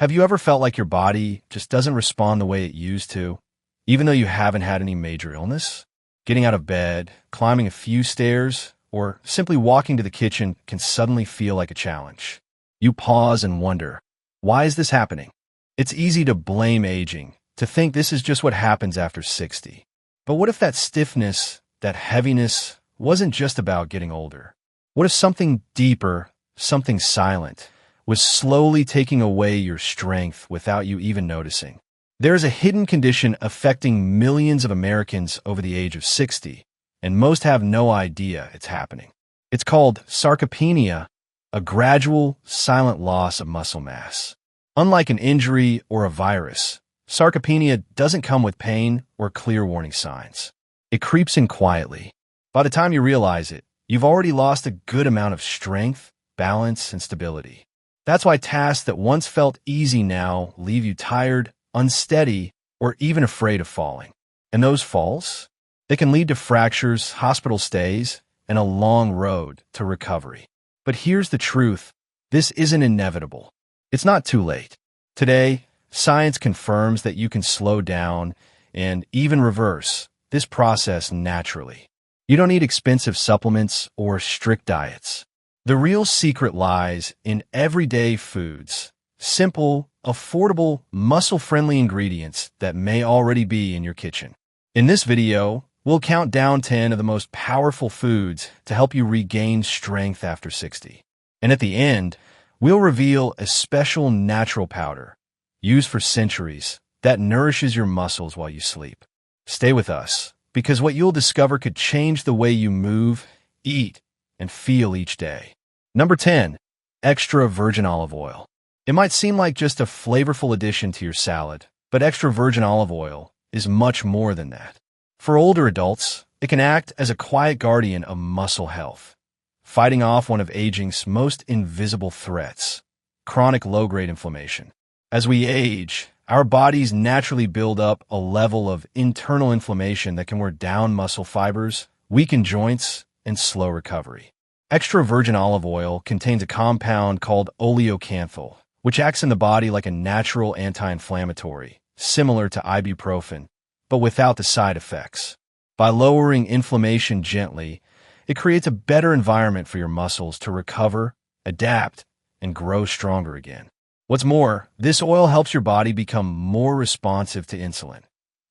Have you ever felt like your body just doesn't respond the way it used to, even though you haven't had any major illness? Getting out of bed, climbing a few stairs, or simply walking to the kitchen can suddenly feel like a challenge. You pause and wonder, why is this happening? It's easy to blame aging, to think this is just what happens after 60. But what if that stiffness, that heaviness, wasn't just about getting older? What if something deeper, something silent, was slowly taking away your strength without you even noticing? There is a hidden condition affecting millions of Americans over the age of 60, and most have no idea it's happening. It's called sarcopenia, a gradual, silent loss of muscle mass. Unlike an injury or a virus, sarcopenia doesn't come with pain or clear warning signs. It creeps in quietly. By the time you realize it, you've already lost a good amount of strength, balance, and stability. That's why tasks that once felt easy now leave you tired, unsteady, or even afraid of falling. And those falls, they can lead to fractures, hospital stays, and a long road to recovery. But here's the truth. This isn't inevitable. It's not too late. Today, science confirms that you can slow down and even reverse this process naturally. You don't need expensive supplements or strict diets. The real secret lies in everyday foods, simple, affordable, muscle-friendly ingredients that may already be in your kitchen. In this video, we'll count down 10 of the most powerful foods to help you regain strength after 60. And at the end, we'll reveal a special natural powder, used for centuries, that nourishes your muscles while you sleep. Stay with us, because what you'll discover could change the way you move, eat, and feel each day. Number 10, extra virgin olive oil. It might seem like just a flavorful addition to your salad, but extra virgin olive oil is much more than that. For older adults, it can act as a quiet guardian of muscle health, fighting off one of aging's most invisible threats, chronic low-grade inflammation. As we age, our bodies naturally build up a level of internal inflammation that can wear down muscle fibers, weaken joints, and slow recovery. Extra virgin olive oil contains a compound called oleocanthal, which acts in the body like a natural anti-inflammatory, similar to ibuprofen, but without the side effects. By lowering inflammation gently, it creates a better environment for your muscles to recover, adapt, and grow stronger again. What's more, this oil helps your body become more responsive to insulin,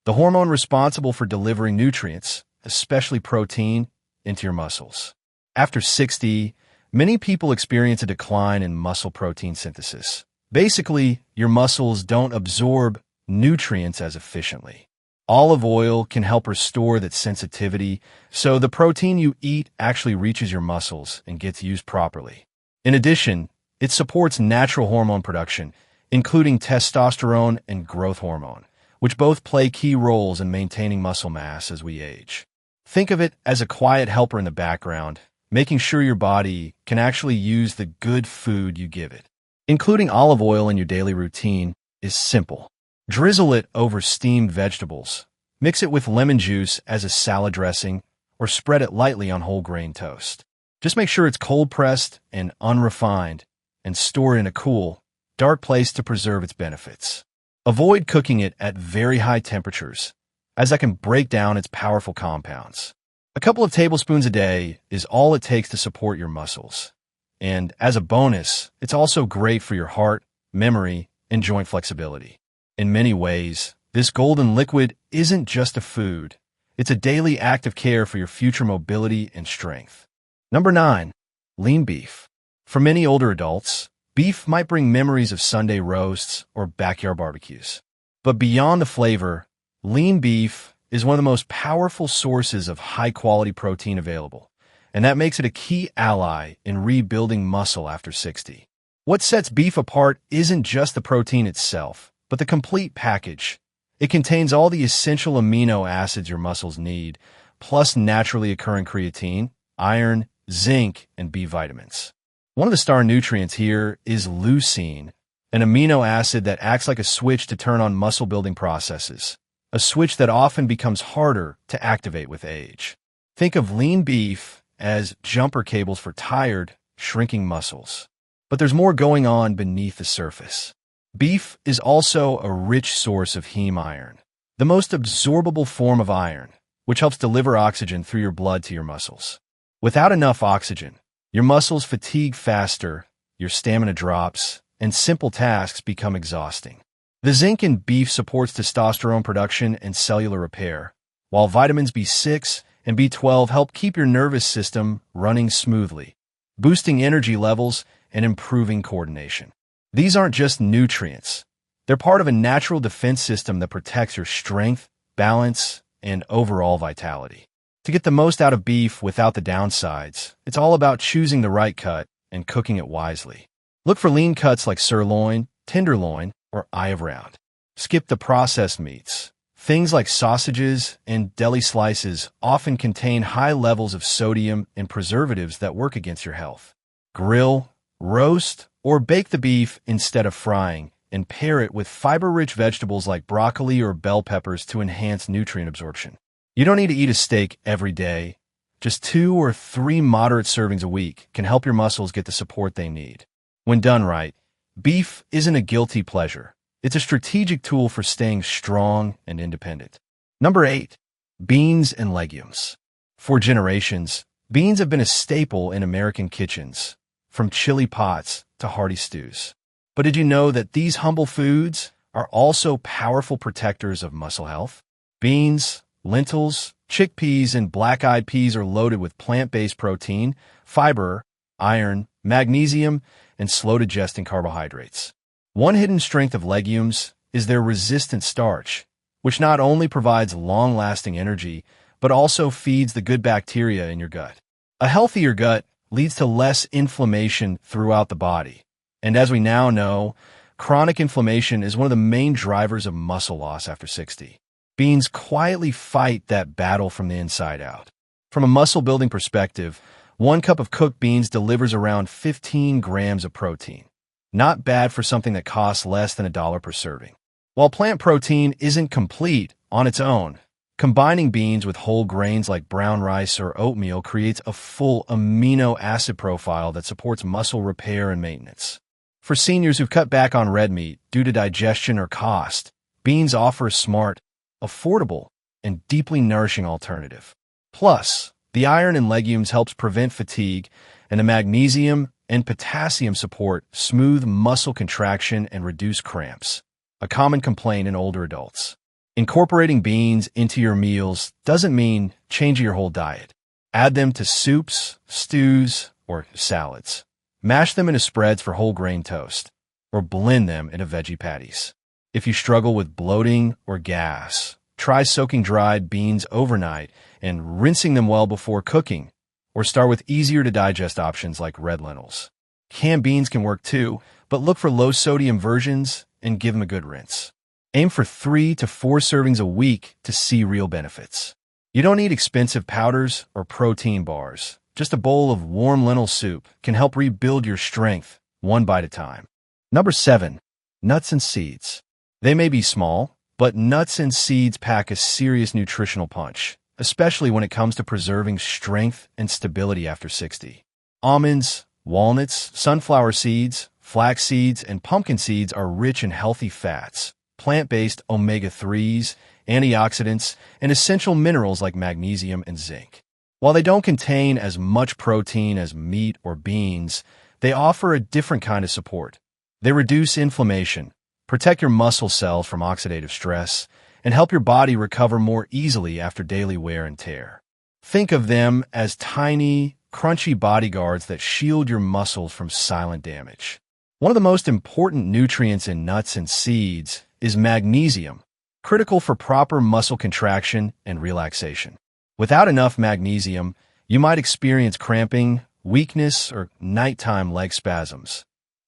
the hormone responsible for delivering nutrients, especially protein, into your muscles. After 60, many people experience a decline in muscle protein synthesis. Basically, your muscles don't absorb nutrients as efficiently. Olive oil can help restore that sensitivity, so the protein you eat actually reaches your muscles and gets used properly. In addition, it supports natural hormone production, including testosterone and growth hormone, which both play key roles in maintaining muscle mass as we age. Think of it as a quiet helper in the background, making sure your body can actually use the good food you give it. Including olive oil in your daily routine is simple. Drizzle it over steamed vegetables, mix it with lemon juice as a salad dressing, or spread it lightly on whole grain toast. Just make sure it's cold-pressed and unrefined, and store it in a cool, dark place to preserve its benefits. Avoid cooking it at very high temperatures, as that can break down its powerful compounds. A couple of tablespoons a day is all it takes to support your muscles. And as a bonus, it's also great for your heart, memory, and joint flexibility. In many ways, this golden liquid isn't just a food. It's a daily act of care for your future mobility and strength. Number 9, lean beef. For many older adults, beef might bring memories of Sunday roasts or backyard barbecues. But beyond the flavor, lean beef is one of the most powerful sources of high-quality protein available, and that makes it a key ally in rebuilding muscle after 60. What sets beef apart isn't just the protein itself, but the complete package. It contains all the essential amino acids your muscles need, plus naturally occurring creatine, iron, zinc, and B vitamins. One of the star nutrients here is leucine, an amino acid that acts like a switch to turn on muscle-building processes, a switch that often becomes harder to activate with age. Think of lean beef as jumper cables for tired, shrinking muscles. But there's more going on beneath the surface. Beef is also a rich source of heme iron, the most absorbable form of iron, which helps deliver oxygen through your blood to your muscles. Without enough oxygen, your muscles fatigue faster, your stamina drops, and simple tasks become exhausting. The zinc in beef supports testosterone production and cellular repair, while vitamins B6 and B12 help keep your nervous system running smoothly, boosting energy levels and improving coordination. These aren't just nutrients. They're part of a natural defense system that protects your strength, balance, and overall vitality. To get the most out of beef without the downsides, it's all about choosing the right cut and cooking it wisely. Look for lean cuts like sirloin, tenderloin, or eye of round. Skip the processed meats. Things like sausages and deli slices often contain high levels of sodium and preservatives that work against your health. Grill, roast, or bake the beef instead of frying, and pair it with fiber-rich vegetables like broccoli or bell peppers to enhance nutrient absorption. You don't need to eat a steak every day. Just 2 or 3 moderate servings a week can help your muscles get the support they need. When done right, beef isn't a guilty pleasure. It's a strategic tool for staying strong and independent. Number 8. Beans and legumes. For generations, beans have been a staple in American kitchens, from chili pots to hearty stews. But did you know that these humble foods are also powerful protectors of muscle health? Beans, lentils, chickpeas, and black-eyed peas are loaded with plant-based protein, fiber, iron, magnesium, and slow-digesting carbohydrates. One hidden strength of legumes is their resistant starch, which not only provides long-lasting energy, but also feeds the good bacteria in your gut. A healthier gut leads to less inflammation throughout the body. And as we now know, chronic inflammation is one of the main drivers of muscle loss after 60. Beans quietly fight that battle from the inside out. From a muscle-building perspective, 1 cup of cooked beans delivers around 15 grams of protein. Not bad for something that costs less than $1 per serving. While plant protein isn't complete on its own, combining beans with whole grains like brown rice or oatmeal creates a full amino acid profile that supports muscle repair and maintenance. For seniors who've cut back on red meat due to digestion or cost, beans offer a smart, affordable, and deeply nourishing alternative. Plus, the iron in legumes helps prevent fatigue, and the magnesium and potassium support smooth muscle contraction and reduce cramps, a common complaint in older adults. Incorporating beans into your meals doesn't mean changing your whole diet. Add them to soups, stews, or salads. Mash them into spreads for whole grain toast, or blend them into veggie patties. If you struggle with bloating or gas, try soaking dried beans overnight and rinsing them well before cooking, or start with easier-to-digest options like red lentils. Canned beans can work too, but look for low-sodium versions and give them a good rinse. Aim for 3 to 4 servings a week to see real benefits. You don't need expensive powders or protein bars. Just a bowl of warm lentil soup can help rebuild your strength, 1 bite at a time. Number 7. Nuts and seeds. They may be small, but nuts and seeds pack a serious nutritional punch, especially when it comes to preserving strength and stability after 60. Almonds, walnuts, sunflower seeds, flax seeds, and pumpkin seeds are rich in healthy fats, plant-based omega-3s, antioxidants, and essential minerals like magnesium and zinc. While they don't contain as much protein as meat or beans, they offer a different kind of support. They reduce inflammation, protect your muscle cells from oxidative stress, and help your body recover more easily after daily wear and tear. Think of them as tiny, crunchy bodyguards that shield your muscles from silent damage. One of the most important nutrients in nuts and seeds is magnesium, critical for proper muscle contraction and relaxation. Without enough magnesium, you might experience cramping, weakness, or nighttime leg spasms,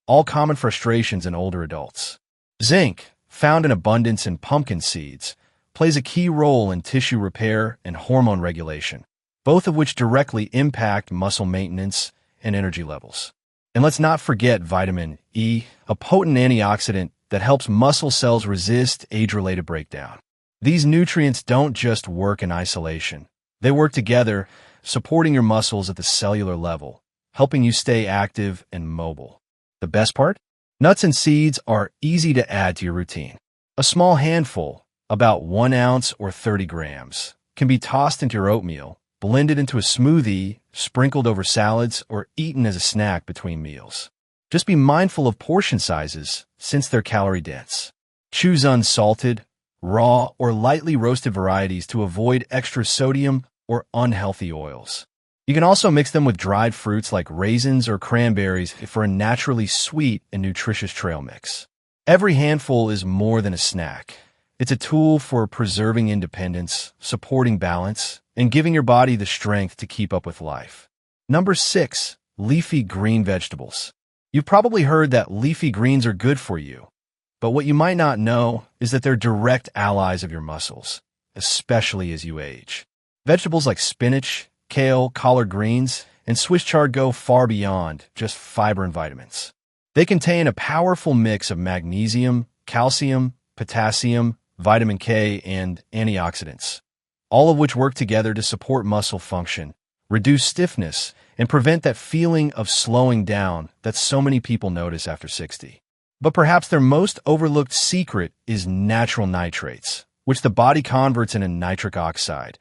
all common frustrations in older adults. Zinc, found in abundance in pumpkin seeds, plays a key role in tissue repair and hormone regulation, both of which directly impact muscle maintenance and energy levels. And let's not forget vitamin E, a potent antioxidant that helps muscle cells resist age-related breakdown. These nutrients don't just work in isolation. They work together, supporting your muscles at the cellular level, helping you stay active and mobile. The best part? Nuts and seeds are easy to add to your routine. A small handful, about 1 ounce or 30 grams, can be tossed into your oatmeal, blended into a smoothie, sprinkled over salads, or eaten as a snack between meals. Just be mindful of portion sizes, since they're calorie-dense. Choose unsalted, raw, or lightly roasted varieties to avoid extra sodium or unhealthy oils. You can also mix them with dried fruits like raisins or cranberries for a naturally sweet and nutritious trail mix. Every handful is more than a snack. It's a tool for preserving independence, supporting balance, and giving your body the strength to keep up with life. Number 6, leafy green vegetables. You've probably heard that leafy greens are good for you, but what you might not know is that they're direct allies of your muscles, especially as you age. Vegetables like spinach, kale, collard greens, and Swiss chard go far beyond just fiber and vitamins. They contain a powerful mix of magnesium, calcium, potassium, vitamin K, and antioxidants, all of which work together to support muscle function, reduce stiffness, and prevent that feeling of slowing down that so many people notice after 60. But perhaps their most overlooked secret is natural nitrates, which the body converts into nitric oxide,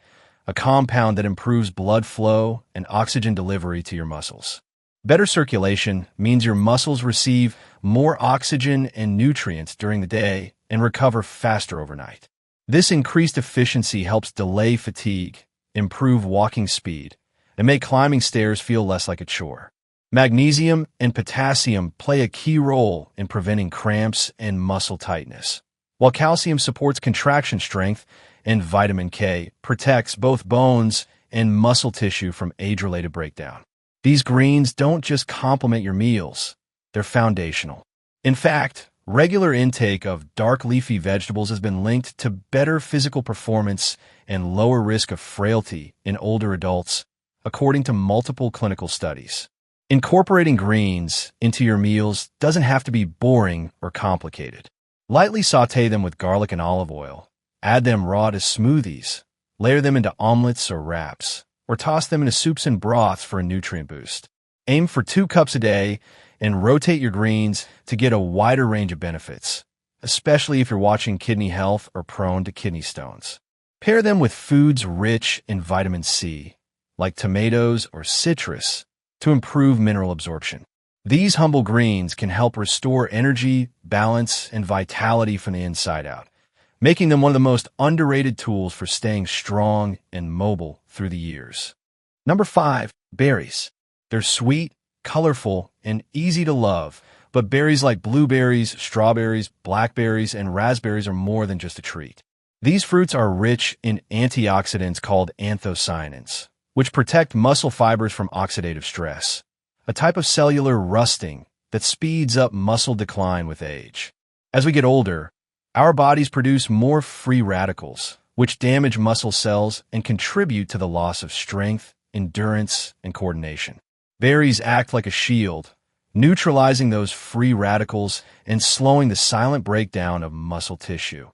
a compound that improves blood flow and oxygen delivery to your muscles. Better circulation means your muscles receive more oxygen and nutrients during the day and recover faster overnight. This increased efficiency helps delay fatigue, improve walking speed, and make climbing stairs feel less like a chore. Magnesium and potassium play a key role in preventing cramps and muscle tightness, while calcium supports contraction strength and vitamin K protects both bones and muscle tissue from age-related breakdown. These greens don't just complement your meals, they're foundational. In fact, regular intake of dark leafy vegetables has been linked to better physical performance and lower risk of frailty in older adults, according to multiple clinical studies. Incorporating greens into your meals doesn't have to be boring or complicated. Lightly sauté them with garlic and olive oil. Add them raw to smoothies. Layer them into omelets or wraps, or toss them into soups and broths for a nutrient boost. Aim for 2 cups a day and rotate your greens to get a wider range of benefits, especially if you're watching kidney health or prone to kidney stones. Pair them with foods rich in vitamin C, like tomatoes or citrus, to improve mineral absorption. These humble greens can help restore energy, balance, and vitality from the inside out, making them one of the most underrated tools for staying strong and mobile through the years. Number 5, berries. They're sweet, colorful, and easy to love, but berries like blueberries, strawberries, blackberries, and raspberries are more than just a treat. These fruits are rich in antioxidants called anthocyanins, which protect muscle fibers from oxidative stress, a type of cellular rusting that speeds up muscle decline with age. As we get older, our bodies produce more free radicals, which damage muscle cells and contribute to the loss of strength, endurance, and coordination. Berries act like a shield, neutralizing those free radicals and slowing the silent breakdown of muscle tissue,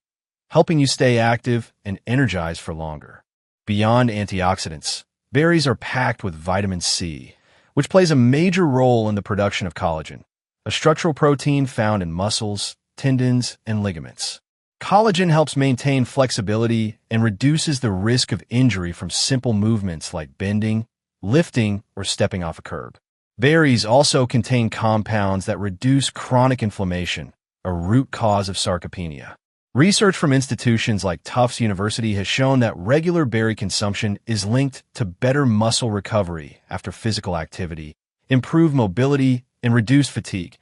helping you stay active and energized for longer. Beyond antioxidants, berries are packed with vitamin C, which plays a major role in the production of collagen, a structural protein found in muscles, tendons, and ligaments. Collagen helps maintain flexibility and reduces the risk of injury from simple movements like bending, lifting, or stepping off a curb. Berries also contain compounds that reduce chronic inflammation, a root cause of sarcopenia. Research from institutions like Tufts University has shown that regular berry consumption is linked to better muscle recovery after physical activity, improved mobility, and reduced fatigue,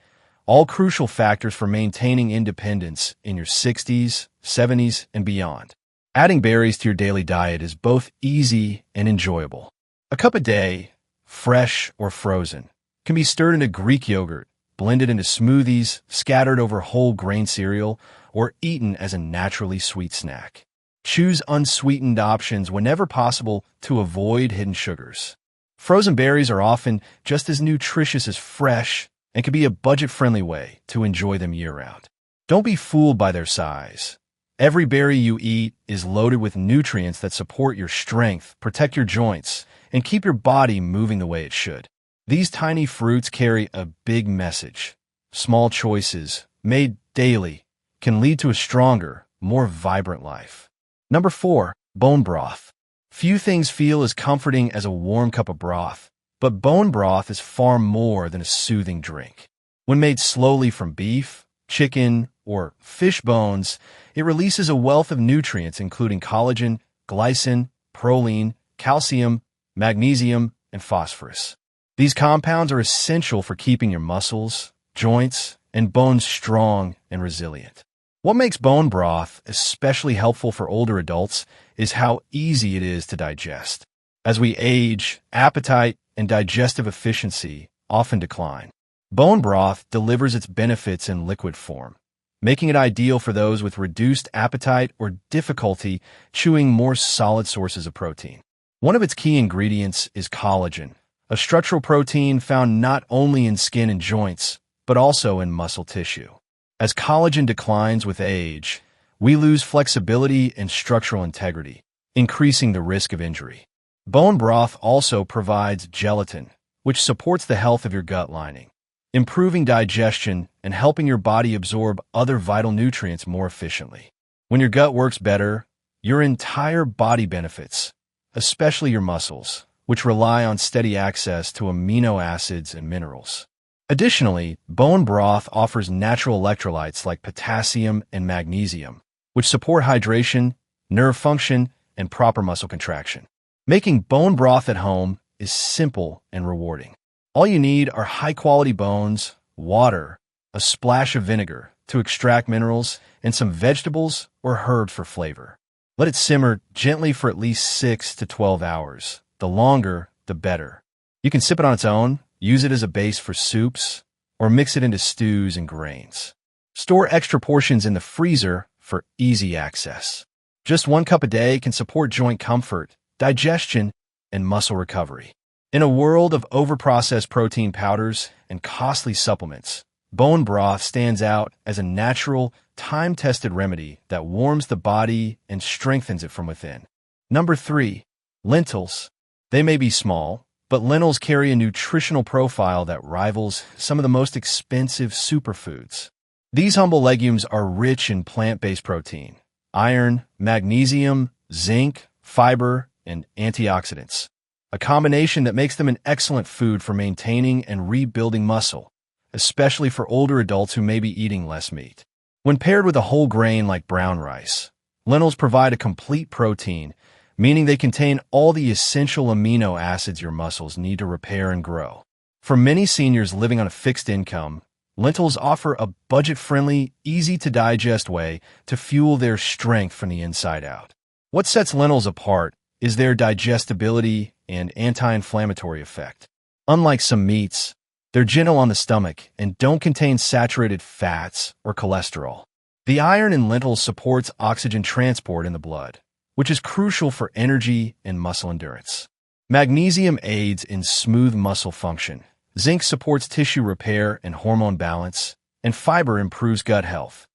all crucial factors for maintaining independence in your 60s, 70s, and beyond. Adding berries to your daily diet is both easy and enjoyable. A cup a day, fresh or frozen, can be stirred into Greek yogurt, blended into smoothies, scattered over whole grain cereal, or eaten as a naturally sweet snack. Choose unsweetened options whenever possible to avoid hidden sugars. Frozen berries are often just as nutritious as fresh and can be a budget-friendly way to enjoy them year-round. Don't be fooled by their size. Every berry you eat is loaded with nutrients that support your strength, protect your joints, and keep your body moving the way it should. These tiny fruits carry a big message. small choices, made daily, can lead to a stronger, more vibrant life. Number 4. Bone broth. Few things feel as comforting as a warm cup of broth, but bone broth is far more than a soothing drink. When made slowly from beef, chicken, or fish bones, it releases a wealth of nutrients including collagen, glycine, proline, calcium, magnesium, and phosphorus. These compounds are essential for keeping your muscles, joints, and bones strong and resilient. What makes bone broth especially helpful for older adults is how easy it is to digest. As we age, appetite and digestive efficiency often decline. Bone broth delivers its benefits in liquid form, making it ideal for those with reduced appetite or difficulty chewing more solid sources of protein. One of its key ingredients is collagen, a structural protein found not only in skin and joints, but also in muscle tissue. As collagen declines with age, we lose flexibility and structural integrity, increasing the risk of injury. Bone broth also provides gelatin, which supports the health of your gut lining, improving digestion and helping your body absorb other vital nutrients more efficiently. When your gut works better, your entire body benefits, especially your muscles, which rely on steady access to amino acids and minerals. Additionally, bone broth offers natural electrolytes like potassium and magnesium, which support hydration, nerve function, and proper muscle contraction. Making bone broth at home is simple and rewarding. All you need are high-quality bones, water, a splash of vinegar to extract minerals, and some vegetables or herbs for flavor. Let it simmer gently for at least 6 to 12 hours. The longer, the better. You can sip it on its own, use it as a base for soups, or mix it into stews and grains. Store extra portions in the freezer for easy access. Just 1 cup a day can support joint comfort, digestion, and muscle recovery. In a world of overprocessed protein powders and costly supplements, bone broth stands out as a natural, time-tested remedy that warms the body and strengthens it from within. Number 3. Lentils. They may be small, but lentils carry a nutritional profile that rivals some of the most expensive superfoods. These humble legumes are rich in plant-based protein, iron, magnesium, zinc, fiber, and antioxidants, a combination that makes them an excellent food for maintaining and rebuilding muscle, especially for older adults who may be eating less meat. When paired with a whole grain like brown rice, lentils provide a complete protein, meaning they contain all the essential amino acids your muscles need to repair and grow. For many seniors living on a fixed income, lentils offer a budget-friendly, easy-to-digest way to fuel their strength from the inside out. What sets lentils apart is their digestibility and anti-inflammatory effect. Unlike some meats, they're gentle on the stomach and don't contain saturated fats or cholesterol. The iron in lentils supports oxygen transport in the blood, which is crucial for energy and muscle endurance. Magnesium aids in smooth muscle function. Zinc supports tissue repair and hormone balance, and fiber improves gut health.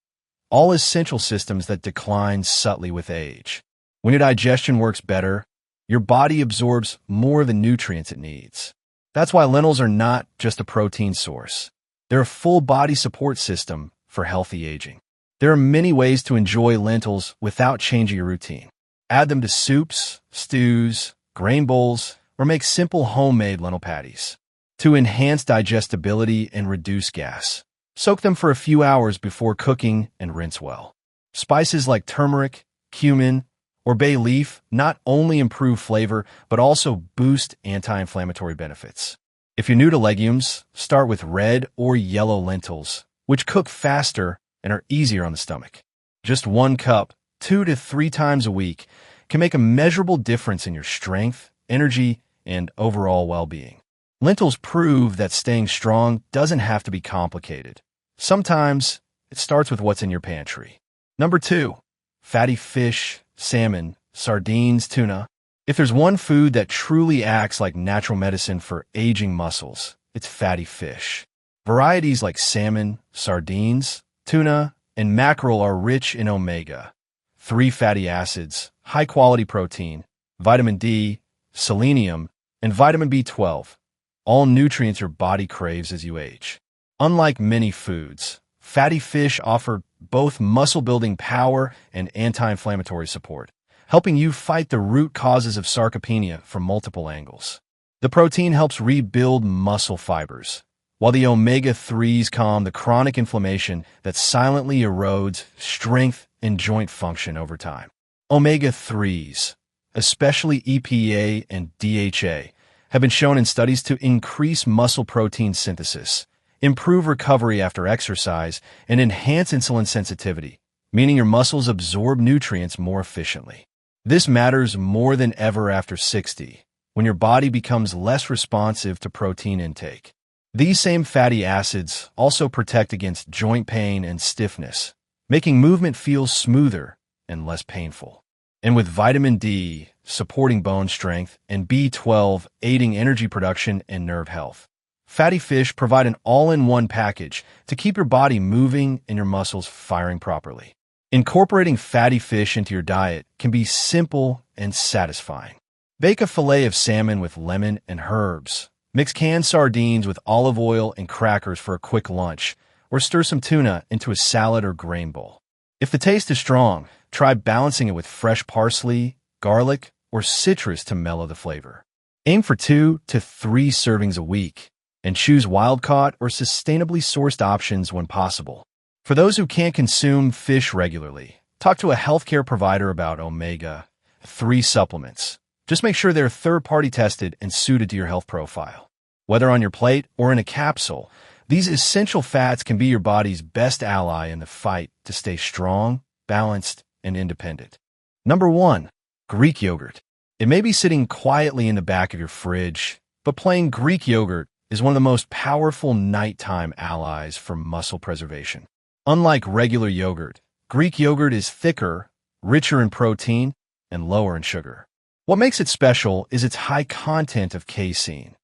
All essential systems that decline subtly with age. When your digestion works better, your body absorbs more of the nutrients it needs. That's why lentils are not just a protein source. They're a full body support system for healthy aging. There are many ways to enjoy lentils without changing your routine. Add them to soups, stews, grain bowls, or make simple homemade lentil patties. To enhance digestibility and reduce gas, soak them for a few hours before cooking and rinse well. Spices like turmeric, cumin, or bay leaf not only improve flavor, but also boost anti-inflammatory benefits. If you're new to legumes, start with red or yellow lentils, which cook faster and are easier on the stomach. Just 1 cup, 2 to 3 times a week, can make a measurable difference in your strength, energy, and overall well-being. Lentils prove that staying strong doesn't have to be complicated. Sometimes it starts with what's in your pantry. Number 2. Fatty fish, salmon, sardines, tuna. If there's one food that truly acts like natural medicine for aging muscles, it's fatty fish. Varieties like salmon, sardines, tuna, and mackerel are rich in omega-3 fatty acids, high-quality protein, vitamin D, selenium, and vitamin B12, all nutrients your body craves as you age. Unlike many foods, fatty fish offer both muscle-building power and anti-inflammatory support, helping you fight the root causes of sarcopenia from multiple angles. The protein helps rebuild muscle fibers, while the omega-3s calm the chronic inflammation that silently erodes strength and joint function over time. Omega-3s, especially EPA and DHA, have been shown in studies to increase muscle protein synthesis, improve recovery after exercise, and enhance insulin sensitivity, meaning your muscles absorb nutrients more efficiently. This matters more than ever after 60, when your body becomes less responsive to protein intake. These same fatty acids also protect against joint pain and stiffness, making movement feel smoother and less painful. And with vitamin D supporting bone strength and B12 aiding energy production and nerve health, fatty fish provide an all-in-one package to keep your body moving and your muscles firing properly. Incorporating fatty fish into your diet can be simple and satisfying. Bake a fillet of salmon with lemon and herbs. Mix canned sardines with olive oil and crackers for a quick lunch, or stir some tuna into a salad or grain bowl. If the taste is strong, try balancing it with fresh parsley, garlic, or citrus to mellow the flavor. Aim for 2 to 3 servings a week, and choose wild-caught or sustainably sourced options when possible. For those who can't consume fish regularly, talk to a healthcare provider about omega-3 supplements. Just make sure they're third-party tested and suited to your health profile. Whether on your plate or in a capsule, these essential fats can be your body's best ally in the fight to stay strong, balanced, and independent. Number 1. Greek yogurt. It may be sitting quietly in the back of your fridge, but plain Greek yogurt is one of the most powerful nighttime allies for muscle preservation. Unlike regular yogurt, Greek yogurt is thicker, richer in protein, and lower in sugar. What makes it special is its high content of casein,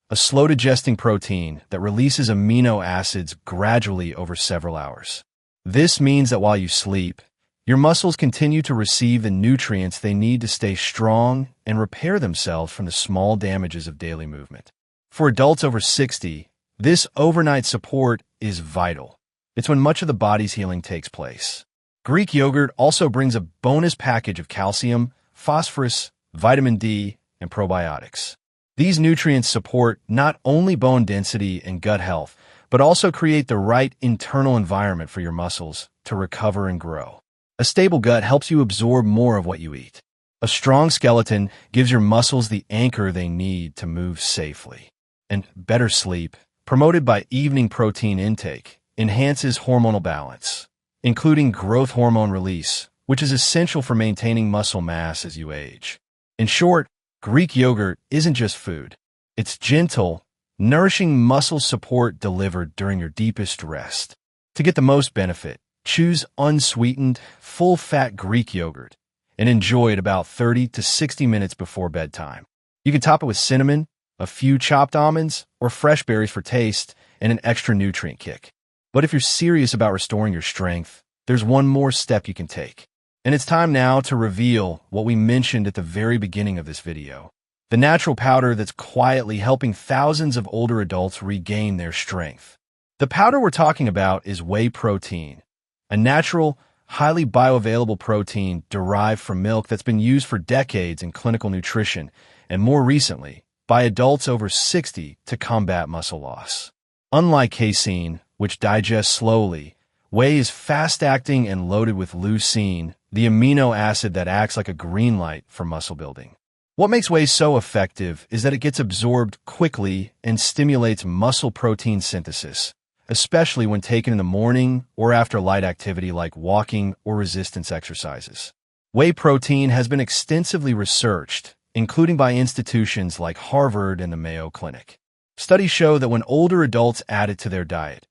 a slow-digesting protein that releases amino acids gradually over several hours. This means that while you sleep, your muscles continue to receive the nutrients they need to stay strong and repair themselves from the small damages of daily movement. For adults over 60, this overnight support is vital. It's when much of the body's healing takes place. Greek yogurt also brings a bonus package of calcium, phosphorus, vitamin D, and probiotics. These nutrients support not only bone density and gut health, but also create the right internal environment for your muscles to recover and grow. A stable gut helps you absorb more of what you eat. A strong skeleton gives your muscles the anchor they need to move safely. And better sleep, promoted by evening protein intake, enhances hormonal balance, including growth hormone release, which is essential for maintaining muscle mass as you age. In short, Greek yogurt isn't just food. It's gentle, nourishing muscle support delivered during your deepest rest. To get the most benefit, choose unsweetened, full-fat Greek yogurt and enjoy it about 30 to 60 minutes before bedtime. You can top it with cinnamon, a few chopped almonds, or fresh berries for taste and an extra nutrient kick. But if you're serious about restoring your strength, there's one more step you can take. And it's time now to reveal what we mentioned at the very beginning of this video. The natural powder that's quietly helping thousands of older adults regain their strength. The powder we're talking about is whey protein, a natural, highly bioavailable protein derived from milk that's been used for decades in clinical nutrition and more recently by adults over 60 to combat muscle loss. Unlike casein, which digests slowly, whey is fast-acting and loaded with leucine, the amino acid that acts like a green light for muscle building. What makes whey so effective is that it gets absorbed quickly and stimulates muscle protein synthesis, especially when taken in the morning or after light activity like walking or resistance exercises. Whey protein has been extensively researched, including by institutions like Harvard and the Mayo Clinic. Studies show that when older adults add it to their diet,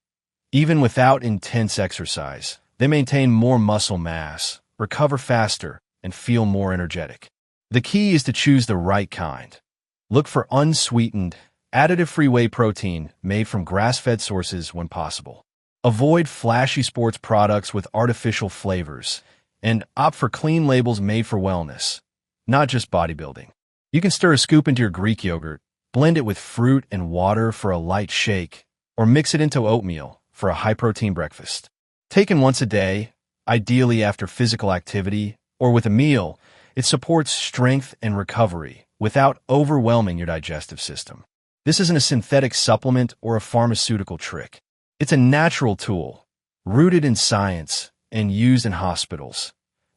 even without intense exercise, they maintain more muscle mass, recover faster, and feel more energetic. The key is to choose the right kind. Look for unsweetened, additive-free whey protein made from grass-fed sources when possible. Avoid flashy sports products with artificial flavors, and opt for clean labels made for wellness, not just bodybuilding. You can stir a scoop into your Greek yogurt, blend it with fruit and water for a light shake, or mix it into oatmeal for a high-protein breakfast. Taken once a day, ideally after physical activity or with a meal, it supports strength and recovery without overwhelming your digestive system. This isn't a synthetic supplement or a pharmaceutical trick. It's a natural tool, rooted in science and used in hospitals,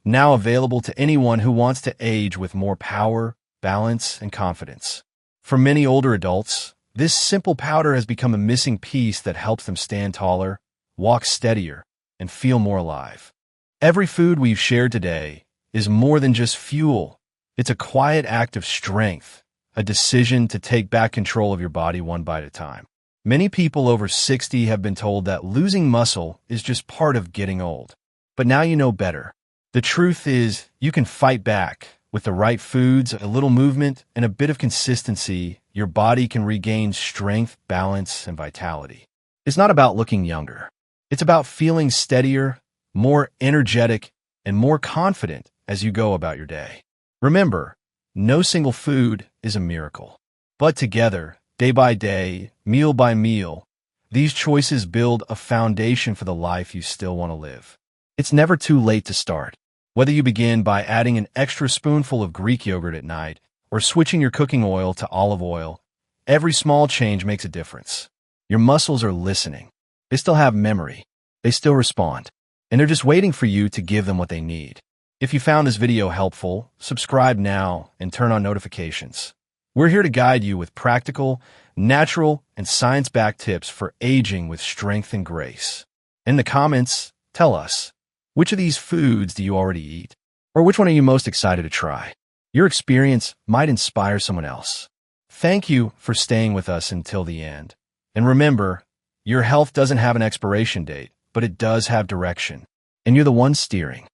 now available to anyone who wants to age with more power, balance, and confidence. For many older adults, this simple powder has become a missing piece that helps them stand taller, walk steadier, and feel more alive. Every food we've shared today is more than just fuel. It's a quiet act of strength, a decision to take back control of your body one bite at a time. Many people over 60 have been told that losing muscle is just part of getting old. But now you know better. The truth is, you can fight back. With the right foods, a little movement, and a bit of consistency, your body can regain strength, balance, and vitality. It's not about looking younger. It's about feeling steadier, more energetic, and more confident as you go about your day. Remember, no single food is a miracle. But together, day by day, meal by meal, these choices build a foundation for the life you still want to live. It's never too late to start. Whether you begin by adding an extra spoonful of Greek yogurt at night or switching your cooking oil to olive oil, every small change makes a difference. Your muscles are listening. They still have memory. They still respond. And they're just waiting for you to give them what they need. If you found this video helpful, subscribe now and turn on notifications. We're here to guide you with practical, natural, and science-backed tips for aging with strength and grace. In the comments, tell us, which of these foods do you already eat? Or which one are you most excited to try? Your experience might inspire someone else. Thank you for staying with us until the end. And remember, your health doesn't have an expiration date, but it does have direction. And you're the one steering.